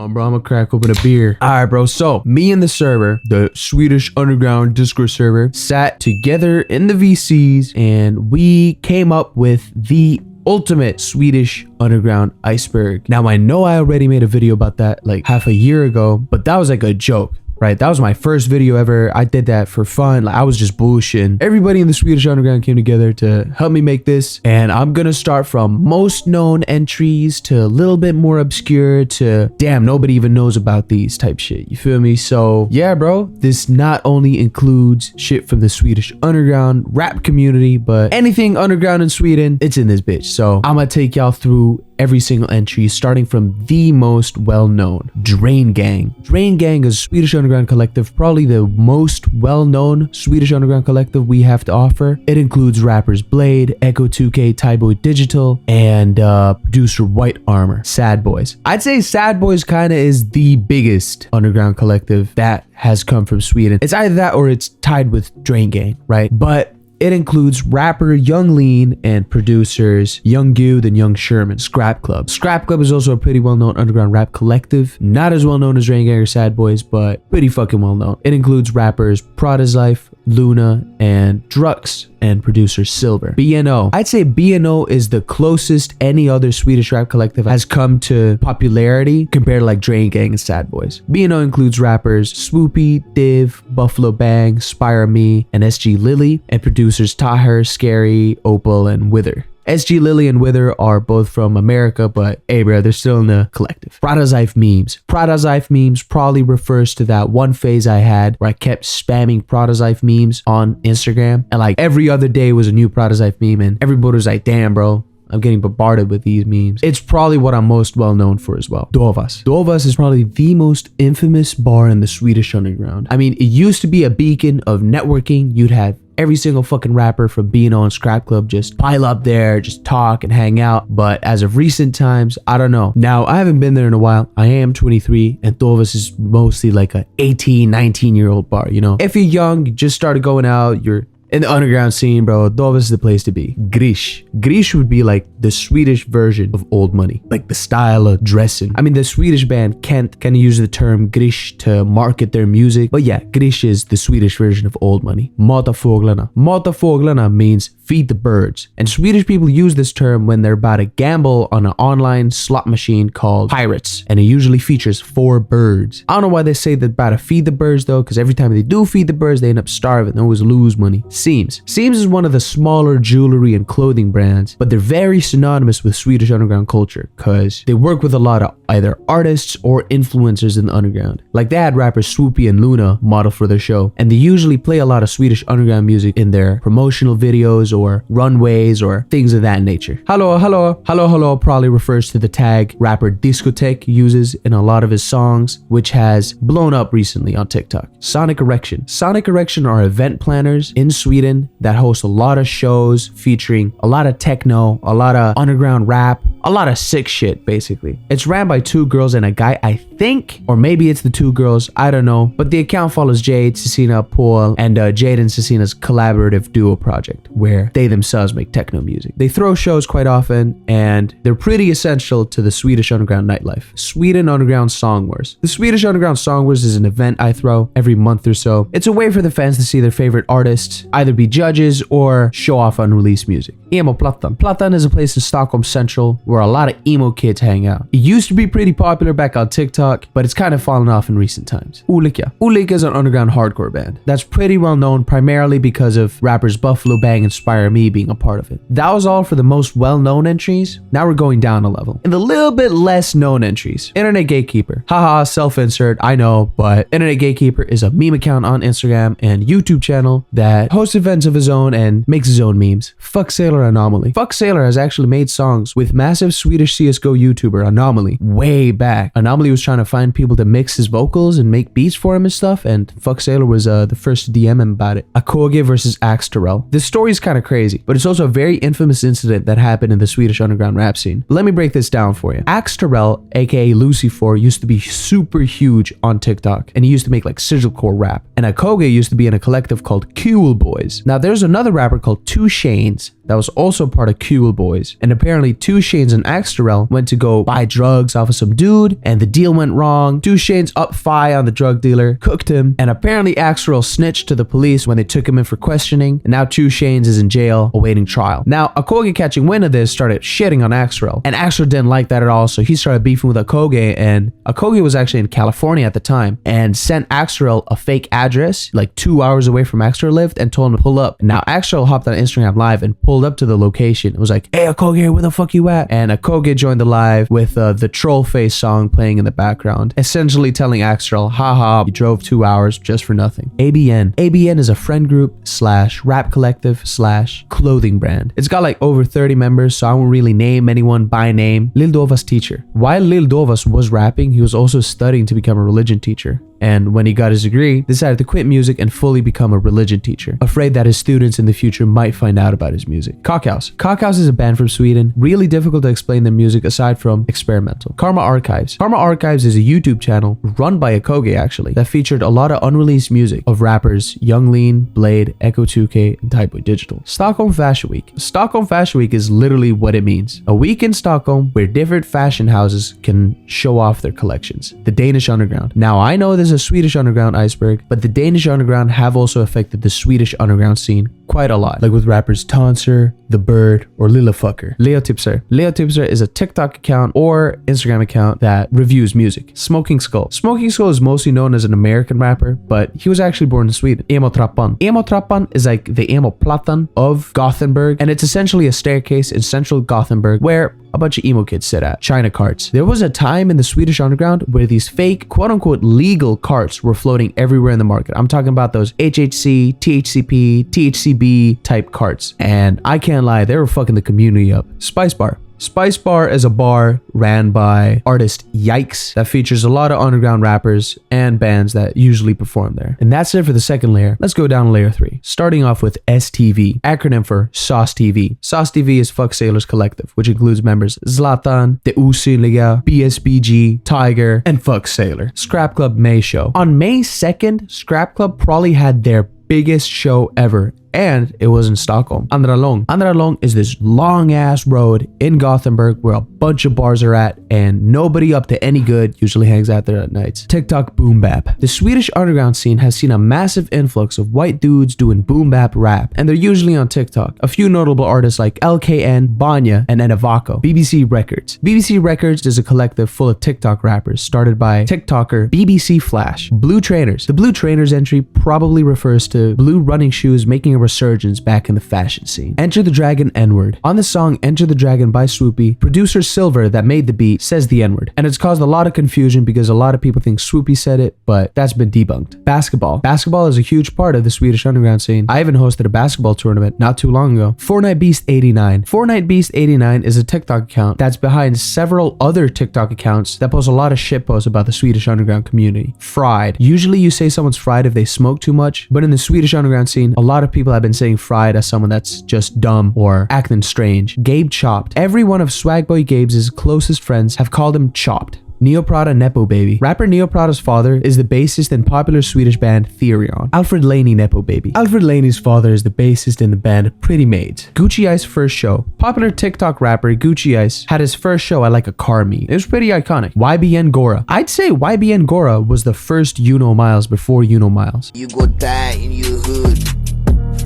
on, bro. I'm gonna crack open a beer. All right, bro. So me and the server, the Swedish underground Discord server, sat together in the VCs and we came up with the ultimate Swedish underground Iceberg. Now, I know I already made a video about that like half a year ago, but that was like a joke. Right, that was my first video ever. I did that for fun. Like, I was just bullshitting. Everybody in the Swedish underground came together to help me make this, and I'm gonna start from most known entries to a little bit more obscure to damn, nobody even knows about these type shit. You feel me? So yeah, bro, this not only includes shit from the Swedish underground rap community, but anything underground in Sweden, it's in this bitch. So I'm gonna take y'all through every single entry, starting from the most well-known, Drain Gang. Drain Gang is a Swedish underground collective, probably the most well-known Swedish underground collective we have to offer. It includes rappers Blade, Echo 2K, Tyboy Digital, and producer White Armor, Sad Boys. I'd say Sad Boys kind of is the biggest underground collective that has come from Sweden. It's either that or it's tied with Drain Gang, right? But it includes rapper Young Lean and producers Young Good and Young Sherman. Scrap Club. Scrap Club is also a pretty well-known underground rap collective. Not as well-known as Drain Gang or Sad Boys, but pretty fucking well-known. It includes rappers Prada's Life, Luna, and Drux, and producer Silver. BNO. I'd say BNO is the closest any other Swedish rap collective has come to popularity compared to like Drain Gang and Sad Boys. BNO includes rappers Swoopy, Div, Buffalo Bang, Spire Me, and SG Lily, and producers Taher, Scary, Opal, and Wither. SG Lily and Wither are both from America, but hey bro, they're still in the collective. Prada's Life memes. Prada's Life memes probably refers to that one phase I had where I kept spamming Prada's Life memes on Instagram, and like every other day was a new Prada's Life meme, and everybody was like, damn bro, I'm getting bombarded with these memes. It's probably what I'm most well known for as well. Dovas. Dovas is probably the most infamous bar in the Swedish underground. I mean, it used to be a beacon of networking. You'd have every single fucking rapper from BNO and Scrap Club just pile up there, just talk and hang out. But as of recent times, I don't know. Now, I haven't been there in a while. I am 23 and Dovas is mostly like a 18, 19-year-old bar, you know? If you're young, you just started going out, you're in the underground scene, bro, Dovas is the place to be. Grish. Grish would be like the Swedish version of Old Money. Like the style of dressing. I mean, the Swedish band Kent kind of use the term Grish to market their music. But yeah, Grish is the Swedish version of Old Money. Mata fåglarna. Mata fåglarna means feed the birds. And Swedish people use this term when they're about to gamble on an online slot machine called Pirates. And it usually features 4 birds. I don't know why they say that about to feed the birds though, because every time they do feed the birds, they end up starving. They always lose money. Seams. Seams is one of the smaller jewelry and clothing brands, but they're very synonymous with Swedish underground culture because they work with a lot of either artists or influencers in the underground. Like they had rappers Swoopy and Luna model for their show, and they usually play a lot of Swedish underground music in their promotional videos or runways or things of that nature. Hello, hello, hello, hello probably refers to the tag rapper Discotek uses in a lot of his songs, which has blown up recently on TikTok. Sonic Erection. Sonic Erection are event planners in Sweden that host a lot of shows featuring a lot of techno, a lot of underground rap, a lot of sick shit basically. It's ran by 2 girls and a guy, I think, or maybe it's the 2 girls, I don't know, but the account follows Jade, Cecina, Paul, and Jade and Cecina's collaborative duo project where they themselves make techno music. They throw shows quite often and they're pretty essential to the Swedish underground nightlife. Sweden Underground Song Wars. The Swedish Underground Song Wars is an event I throw every month or so. It's a way for the fans to see their favorite artists either be judges or show off unreleased music. Emo Plattan. Plattan is a place in Stockholm Central where a lot of emo kids hang out. It used to be pretty popular back on TikTok, but it's kind of fallen off in recent times. Olika. Olika is an underground hardcore band that's pretty well known primarily because of rappers Buffalo Bang and Spire Me being a part of it. That was all for the most well-known entries. Now we're going down a level. In the little bit less known entries, Internet Gatekeeper. Haha, self-insert, I know, but Internet Gatekeeper is a meme account on Instagram and YouTube channel that hosts events of his own and makes his own memes. Fuck Sailor Anomaly. Fuck Sailor has actually made songs with massive Swedish CSGO YouTuber Anomaly way back. Anomaly was trying to find people to mix his vocals and make beats for him and stuff, and Fuck Sailor was the first to DM him about it. Akoge versus Axe Terrell. This story is kind of crazy, but it's also a very infamous incident that happened in the Swedish underground rap scene. But let me break this down for you. Axe Terrell, aka Lucifer, used to be super huge on TikTok, and he used to make like sizzlecore rap. And Akoge used to be in a collective called Cool Boys. Now there's another rapper called Two Shanes that was also part of Cool Boys. And apparently 2 Chainz and Axterel went to go buy drugs off of some dude, and the deal went wrong. 2 Chainz up Fi on the drug dealer, cooked him, and apparently Axterel snitched to the police when they took him in for questioning, and now 2 Chainz is in jail awaiting trial. Now, Akoge, catching wind of this, started shitting on Axterel, and Axterel didn't like that at all, so he started beefing with Akoge, and Akoge was actually in California at the time, and sent Axterel a fake address, like 2 hours away from Axterel lived, and told him to pull up. Now, Axterel hopped on Instagram Live and pulled up to the location. It was like, "Hey, Akoge, where the fuck you at?" And Akoge joined the live with the Troll Face song playing in the background, essentially telling Axterel, haha, you drove 2 hours just for nothing. ABN. ABN is a friend group / rap collective / clothing brand. It's got like over 30 members, so I won't really name anyone by name. Lil Dova's teacher. While Lil Dovas was rapping, he was also studying to become a religion teacher. And when he got his degree, decided to quit music and fully become a religion teacher, afraid that his students in the future might find out about his music. Cockhouse. Cockhouse is a band from Sweden. Really difficult to explain their music aside from experimental. Karma Archives. Karma Archives is a YouTube channel run by Akoge actually, that featured a lot of unreleased music of rappers Young Lean, Blade, Echo 2K, and Typeboy Digital. Stockholm Fashion Week. Stockholm Fashion Week is literally what it means. A week in Stockholm where different fashion houses can show off their collections. The Danish Underground. Now I know there's a Swedish underground Iceberg, but the Danish underground have also affected the Swedish underground scene quite a lot, like with rappers Tonser, The Bird, or Lillafucker. Leo Tipser. Leo Tipser is a TikTok account or Instagram account that reviews music. Smoking Skull. Smoking Skull is mostly known as an American rapper, but he was actually born in Sweden. Emo Trappan. Emo Trappan is like the emo plattan of Gothenburg, and it's essentially a staircase in central Gothenburg where a bunch of emo kids sit at. China carts. There was a time in the Swedish underground where these fake, quote-unquote legal carts were floating everywhere in the market. I'm talking about those HHC, THCP, THCB type carts. And I can't lie, they were fucking the community up. Spice Bar. Spice Bar is a bar ran by artist Yikes that features a lot of underground rappers and bands that usually perform there. And that's it for the second layer. Let's go down to layer 3. Starting off with STV, acronym for Sauce TV. Sauce TV is Fuck Sailors Collective, which includes members Zlatan, The Osynliga, BSBG, Tiger, and Fuck Sailor. Scrap Club May Show. On May 2nd, Scrap Club probably had their biggest show ever, and it was in Stockholm. Andra Lång. Andra Lång is this long ass road in Gothenburg where a bunch of bars are at, and nobody up to any good usually hangs out there at nights. TikTok boom bap. The Swedish underground scene has seen a massive influx of white dudes doing boom bap rap, and they're usually on TikTok. A few notable artists like LKN, Banya, and Enavako. BBC Records. BBC Records is a collective full of TikTok rappers started by TikToker BBC Flash. Blue Trainers. The Blue Trainers entry probably refers to blue running shoes making a resurgence back in the fashion scene. Enter the Dragon N-word. On the song Enter the Dragon by Swoopy, producer Silver that made the beat says the N-word, and it's caused a lot of confusion because a lot of people think Swoopy said it, but that's been debunked. Basketball. Basketball is a huge part of the Swedish underground scene. I even hosted a basketball tournament not too long ago. Fortnite Beast 89. Fortnite Beast 89 is a TikTok account that's behind several other TikTok accounts that post a lot of shitposts about the Swedish underground community. Fried. Usually you say someone's fried if they smoke too much, but in the Swedish underground scene, a lot of people have been saying fried as someone that's just dumb or acting strange. Gabe Chopped. Every one of Swagboy Gabe's closest friends have called him Chopped. Neoprada Nepo Baby. Rapper Neoprada's father is the bassist in popular Swedish band Therion. Alfred Laney Nepo Baby. Alfred Laney's father is the bassist in the band Pretty Maids. Gucci Ice first show. Popular TikTok rapper Gucci Ice had his first show at like a car meet. It was pretty iconic. YBN Gora. I'd say YBN Gora was the first Uno Miles before Uno Miles. You go die in your hood.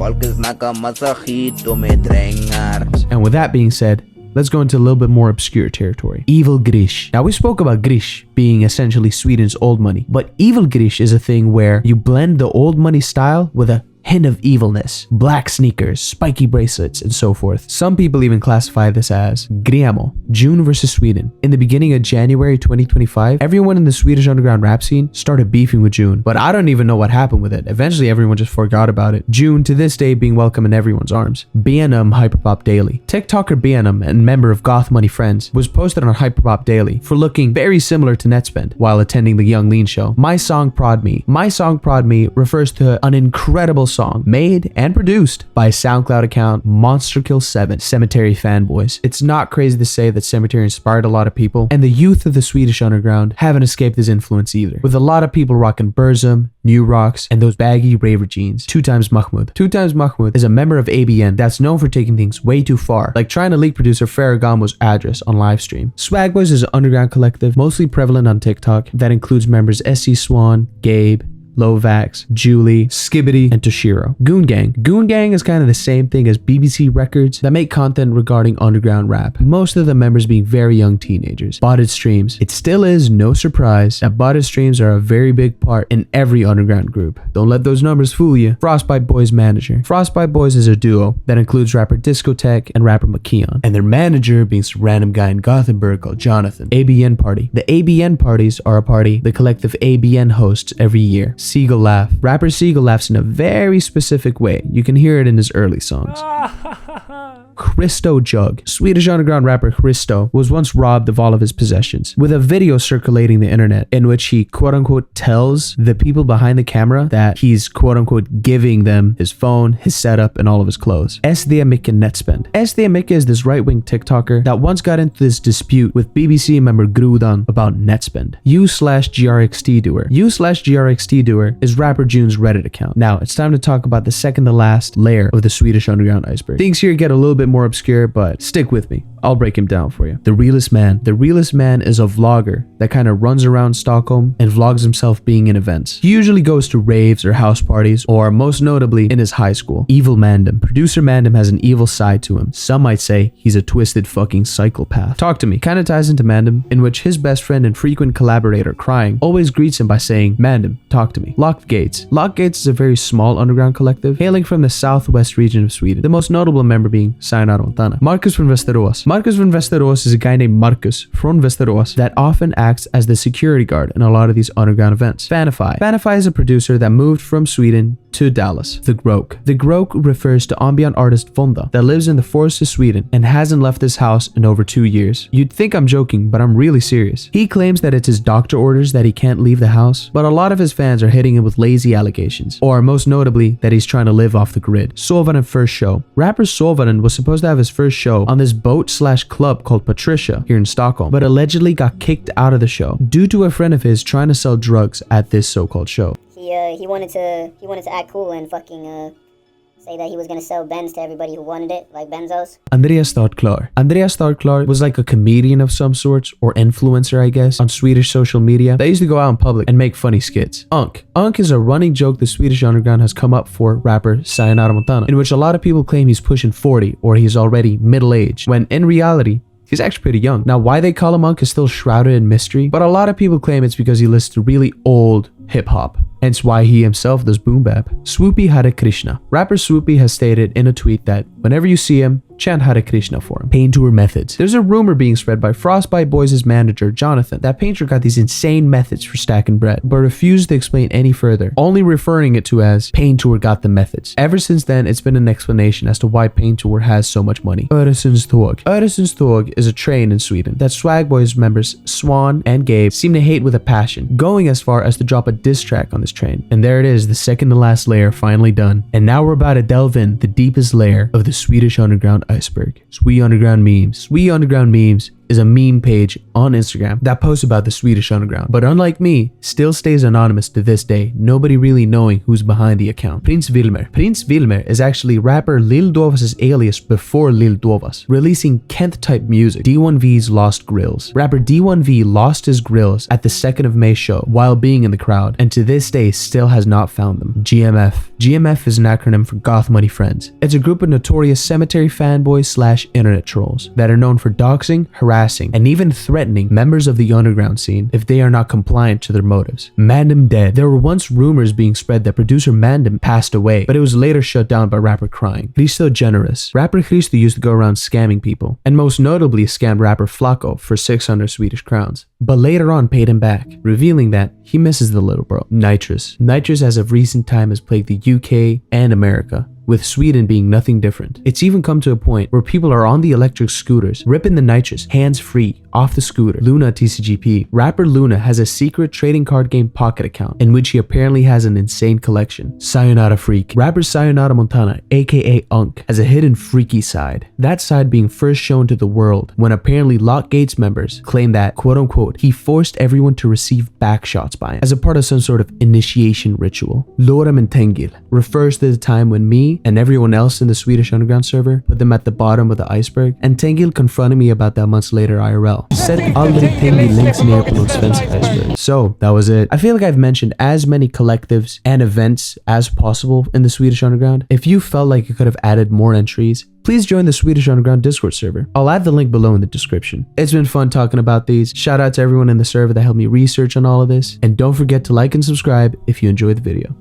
And with that being said, let's go into a little bit more obscure territory. Evil Grish. Now we spoke about Grish being essentially Sweden's old money, but Evil Grish is a thing where you blend the old money style with a hint of evilness, black sneakers, spiky bracelets, and so forth. Some people even classify this as Griamo, June versus Sweden. In the beginning of January 2025, everyone in the Swedish underground rap scene started beefing with June, but I don't even know what happened with it. Eventually, everyone just forgot about it. June, to this day, being welcome in everyone's arms. BNM Hyperpop Daily. TikToker BNM and member of Goth Money Friends was posted on Hyperpop Daily for looking very similar to Netspend while attending the Young Lean show. My Song Prod Me. My Song Prod Me refers to an incredible song, made and produced by SoundCloud account MonsterKill7, Cemetery Fanboys. It's not crazy to say that Cemetery inspired a lot of people, and the youth of the Swedish underground haven't escaped his influence either, with a lot of people rocking Burzum, New Rocks, and those baggy raver jeans. 2x Mahmoud. 2x Mahmoud is a member of ABN that's known for taking things way too far, like trying to leak producer Ferragamo's address on livestream. Swag Boys is an underground collective mostly prevalent on TikTok that includes members SC Swan, Gabe, Lovax, Julie, Skibbity, and Toshiro. Goon Gang. Goon Gang is kind of the same thing as BBC Records that make content regarding underground rap, most of the members being very young teenagers. Botted streams. It still is no surprise that botted streams are a very big part in every underground group. Don't let those numbers fool you. Frostbite Boys manager. Frostbite Boys is a duo that includes rapper Discotheque and rapper Makion, and their manager being some random guy in Gothenburg called Jonathan. ABN Party. The ABN parties are a party the collective ABN hosts every year. Seagull laugh. Rapper Seagull laughs in a very specific way. You can hear it in his early songs. Christo Jug. Swedish underground rapper Christo was once robbed of all of his possessions, with a video circulating the internet in which he quote-unquote tells the people behind the camera that he's quote-unquote giving them his phone, his setup, and all of his clothes. SD Micke Netspend. SD Micke is this right-wing TikToker that once got into this dispute with BBC member Grudan about Netspend. U/GRXT Doer. U/GRXT Doer is rapper June's Reddit account. Now, it's time to talk about the second to last layer of the Swedish underground iceberg. Things here get a little bit more obscure, but stick with me. I'll break him down for you. The Realest Man. The Realest Man is a vlogger that kind of runs around Stockholm and vlogs himself being in events. He usually goes to raves or house parties, or most notably in his high school. Evil Mandem. Producer Mandem has an evil side to him. Some might say he's a twisted fucking psychopath. Talk to Me kind of ties into Mandem, in which his best friend and frequent collaborator, Crying, always greets him by saying, "Mandem, talk to me." Locked Gates. Locked Gates is a very small underground collective hailing from the southwest region of Sweden, the most notable member being Sayonara Montana. Marcus from Västerås. Marcus from Västerås is a guy named Marcus from Västerås that often acts as the security guard in a lot of these underground events. Fanify. Fanify is a producer that moved from Sweden to Dallas. The Groke. The Groke refers to ambient artist Vonda that lives in the forests of Sweden and hasn't left his house in over 2 years. You'd think I'm joking, but I'm really serious. He claims that it's his doctor orders that he can't leave the house, but a lot of his fans are hitting him with lazy allegations, or most notably that he's trying to live off the grid. Sovaren first show. Rapper Sovaren was supposed to have his first show on this boat/club called Patricia here in Stockholm, but allegedly got kicked out of the show due to a friend of his trying to sell drugs at this so-called show. He wanted to act cool and fucking say that he was gonna sell Benz to everybody who wanted it, like benzos. Andreas Startklar. Andreas Startklar was like a comedian of some sorts, or influencer I guess, on Swedish social media that used to go out in public and make funny skits. Unk. Unk is a running joke the Swedish underground has come up for rapper Sayonara Montana, in which a lot of people claim he's pushing 40 or he's already middle-aged, when in reality, he's actually pretty young. Now, why they call him Unk is still shrouded in mystery, but a lot of people claim it's because he listens to really old hip-hop, hence why he himself does boom bap. Swoopy Hare Krishna. Rapper Swoopy has stated in a tweet that whenever you see him, chant Hare Krishna for him. Pain Tour methods. There's a rumor being spread by Frostbite Boys' manager, Jonathan, that Painter got these insane methods for stacking bread, but refused to explain any further, only referring it to as Pain Tour got the methods. Ever since then, it's been an explanation as to why Pain Tour has so much money. Öresundståg. Öresundståg is a train in Sweden that Swag Boys members Swan and Gabe seem to hate with a passion, going as far as to drop a diss track on this train. And there it is, the second to last layer finally done. And now we're about to delve in the deepest layer of the Swedish underground iceberg. Swede Underground Memes. Swede Underground Memes is a meme page on Instagram that posts about the Swedish underground, but unlike me, still stays anonymous to this day, nobody really knowing who's behind the account. Prince Wilmer. Prince Wilmer is actually rapper Lil Dovas' alias before Lil Dovas, releasing Kent-type music. D1V's Lost Grills. Rapper D1V lost his grills at the 2nd of May show while being in the crowd, and to this day still has not found them. GMF. GMF is an acronym for Goth Money Friends. It's a group of notorious cemetery fanboys/internet trolls that are known for doxing, harassing, and even threatening members of the underground scene if they are not compliant to their motives. Mandem dead. There were once rumors being spread that producer Mandem passed away, but it was later shut down by rapper Crying. Christo Generous. Rapper Christo used to go around scamming people, and most notably scammed rapper Flacco for 600 Swedish crowns, but later on paid him back, revealing that he misses the little bro. Nitrous. Nitrous as of recent time has plagued the UK and America, with Sweden being nothing different. It's even come to a point where people are on the electric scooters, ripping the nitrous hands-free off the scooter. Luna TCGP. Rapper Luna has a secret trading card game pocket account in which he apparently has an insane collection. Sayonara Freak. Rapper Sayonara Montana, aka Unk, has a hidden freaky side. That side being first shown to the world when apparently Lock Gates members claim that, quote-unquote, he forced everyone to receive backshots by him as a part of some sort of initiation ritual. Lorem and Tengil refers to the time when me and everyone else in the Swedish underground server put them at the bottom of the iceberg, and Tengil confronted me about that months later IRL. He said aldrig Tengil links ner på någon svensk iceberg. So that was it. I feel like I've mentioned as many collectives and events as possible in the Swedish underground. If you felt like you could have added more entries, please join the Swedish Underground Discord server. I'll add the link below in the description. It's been fun talking about these. Shout out to everyone in the server that helped me research on all of this. And don't forget to like and subscribe if you enjoyed the video.